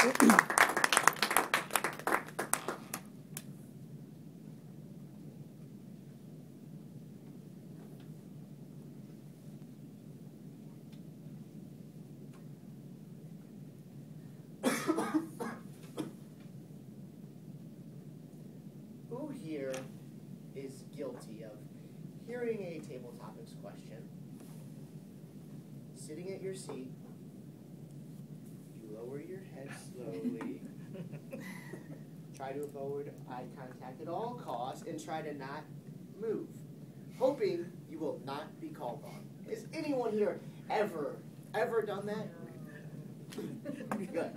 Who here is guilty of hearing a table topics question, sitting at your seat, you lower your head slowly, try to avoid eye contact at all costs, and try to not move, hoping you will not be called on? Has anyone here ever done that? Good.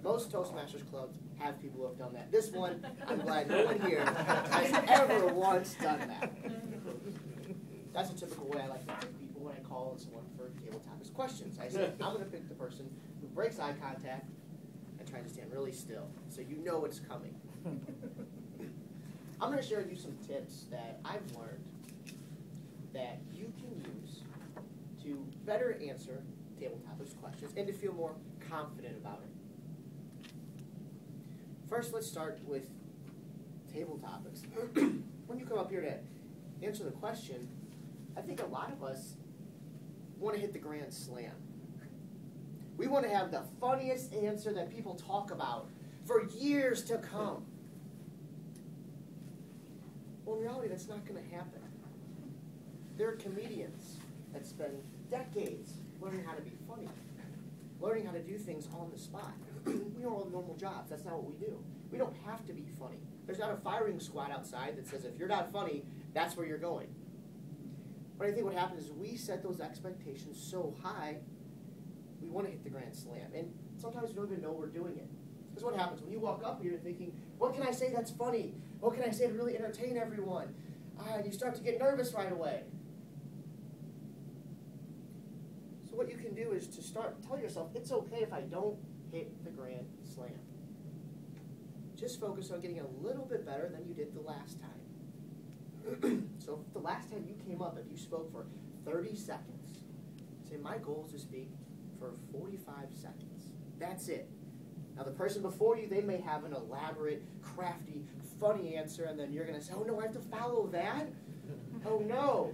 Most Toastmasters clubs have people who have done that. This one, I'm glad no one here has ever once done that. That's a typical way I like to pick people when I call on someone for table topics questions. I say, I'm going to pick the person who breaks eye contact and tries to stand really still, so you know it's coming. I'm going to share with you some tips that I've learned that you can use to better answer table topics questions and to feel more confident about it. First, let's start with table topics. When you come up here to answer the question, I think a lot of us want to hit the grand slam. We want to have the funniest answer that people talk about for years to come. Well, in reality, that's not going to happen. There are comedians that spend decades learning how to be funny, learning how to do things on the spot. We don't have normal jobs. That's not what we do. We don't have to be funny. There's not a firing squad outside that says if you're not funny, that's where you're going. But I think what happens is we set those expectations so high, we want to hit the grand slam. And sometimes we don't even know we're doing it. Because what happens when you walk up here thinking, what can I say that's funny? What can I say to really entertain everyone? And you start to get nervous right away. So what you can do is to tell yourself, it's okay if I don't hit the grand slam. Just focus on getting a little bit better than you did the last time. So if the last time you came up, if you spoke for 30 seconds, say my goal is to speak for 45 seconds. That's it. Now the person before you, they may have an elaborate, crafty, funny answer, and then you're going to say, oh no, I have to follow that? Oh no.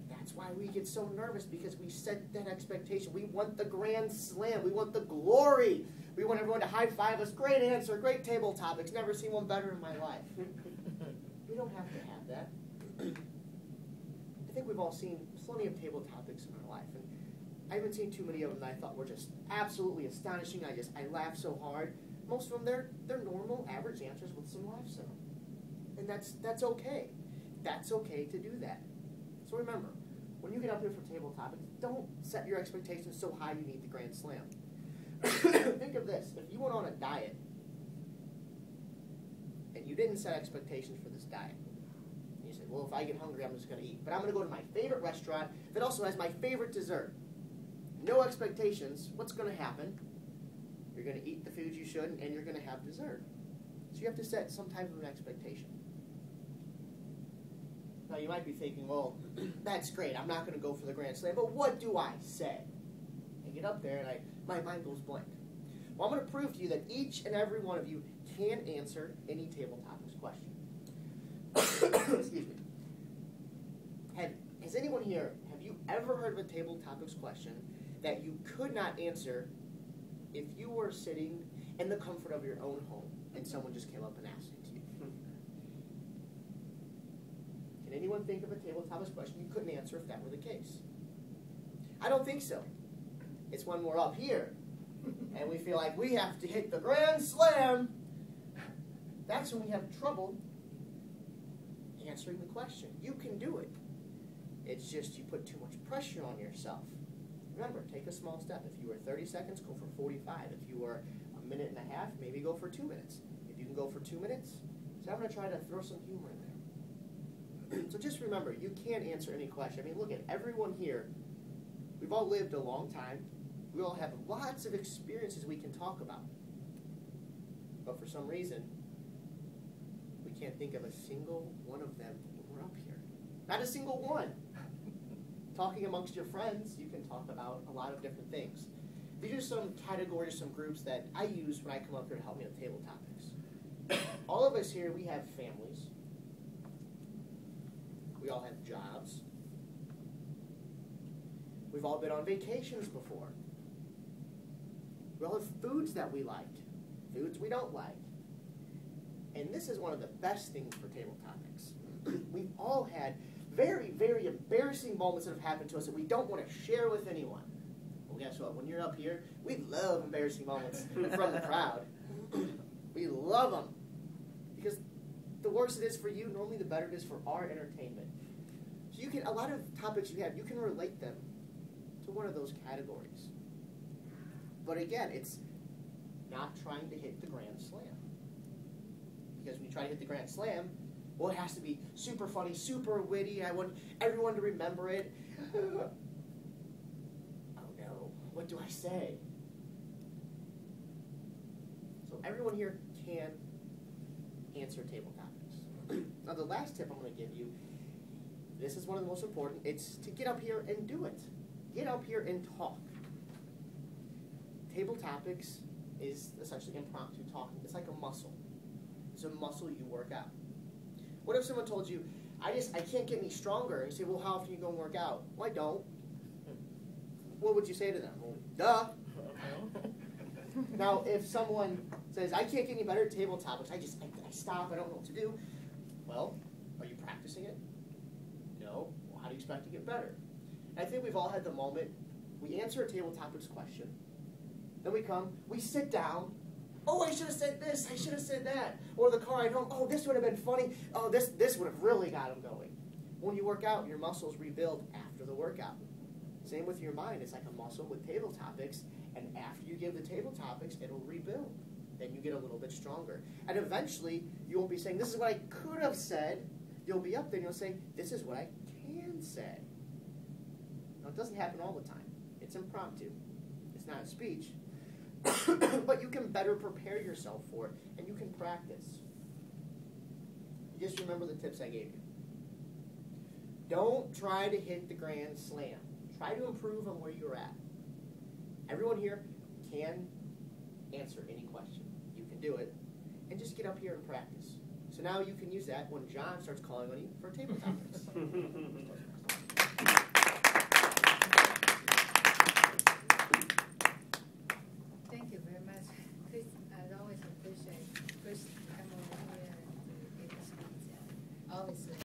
That's why we get so nervous, because we set that expectation. We want the grand slam. We want the glory. We want everyone to high-five us. Great answer, great table topics. Never seen one better in my life. We don't have to have that. I think we've all seen plenty of table topics in our life, and I haven't seen too many of them that I thought were just absolutely astonishing. I laughed so hard. Most of them, they're normal, average answers with some laughs in them. And that's okay. That's okay to do that. So remember, when you get up here for table topics, don't set your expectations so high you need the grand slam. Think of this. If you went on a diet and you didn't set expectations for this diet, and you said, well, if I get hungry, I'm just going to eat. But I'm going to go to my favorite restaurant that also has my favorite dessert. No expectations. What's going to happen? You're going to eat the food you shouldn't, and you're going to have dessert. So you have to set some type of an expectation. Now, you might be thinking, well, that's great. I'm not going to go for the grand slam, but what do I say? I get up there, and my mind goes blank. Well, I'm going to prove to you that each and every one of you can answer any table topics question. Excuse me. Has anyone here, have you ever heard of a table topics question that you could not answer if you were sitting in the comfort of your own home and someone just came up and asked it to you? Can anyone think of a table topics question you couldn't answer if that were the case? I don't think so. It's when we're up here and we feel like we have to hit the grand slam. That's when we have trouble answering the question. You can do it. It's just you put too much pressure on yourself. Remember, take a small step. If you were 30 seconds, go for 45. If you were a minute and a half, maybe go for 2 minutes. If you can go for 2 minutes, so I'm going to try to throw some humor in there. So just remember, you can't answer any question. I mean, look at everyone here. We've all lived a long time. We all have lots of experiences we can talk about. But for some reason, we can't think of a single one of them when we're up here. Not a single one. Talking amongst your friends, you can talk about a lot of different things. these are some categories, some groups that I use when I come up here to help me with table topics. All of us here, we have families. We all have jobs. We've all been on vacations before. We all have foods that we like, foods we don't like. And this is one of the best things for table topics. We've all had very, very embarrassing moments that have happened to us that we don't want to share with anyone. Well, guess what? When you're up here, we love embarrassing moments from the crowd. We love them. Because the worse it is for you, normally the better it is for our entertainment. So you can, a lot of topics you have, you can relate them to one of those categories. But again, it's not trying to hit the grand slam. Because when you try to hit the grand slam, well, it has to be super funny, super witty. I want everyone to remember it. Oh no, what do I say? So everyone here can answer table topics. Now the last tip I'm going to give you, this is one of the most important, it's to get up here and do it. Get up here and talk. Table topics is essentially impromptu talking. It's like a muscle. It's a muscle you work out. What if someone told you, I can't get any stronger? And you say, well, how often are you going to work out? Well, I don't. What would you say to them? Well, duh. Now, if someone says, I can't get any better at table topics, I stop, I don't know what to do. Well, are you practicing it? No. Well, how do you expect to get better? And I think we've all had the moment, we answer a table topics question, then we come, we sit down, oh, I should have said this, I should have said that. Or the car ride home, oh, this would have been funny. Oh, this would have really got them going. When you work out, your muscles rebuild after the workout. Same with your mind. It's like a muscle with table topics, and after you give the table topics, it'll rebuild. Then you get a little bit stronger. And eventually, you won't be saying, this is what I could have said. You'll be up there and you'll say, this is what I can say. Now, it doesn't happen all the time. It's impromptu. It's not a speech. But you can better prepare yourself for it, and you can practice. Just remember the tips I gave you. Don't try to hit the grand slam. Try to improve on where you're at. Everyone here can answer any question. You can do it, and just get up here and practice. So now you can use that when John starts calling on you for table topics.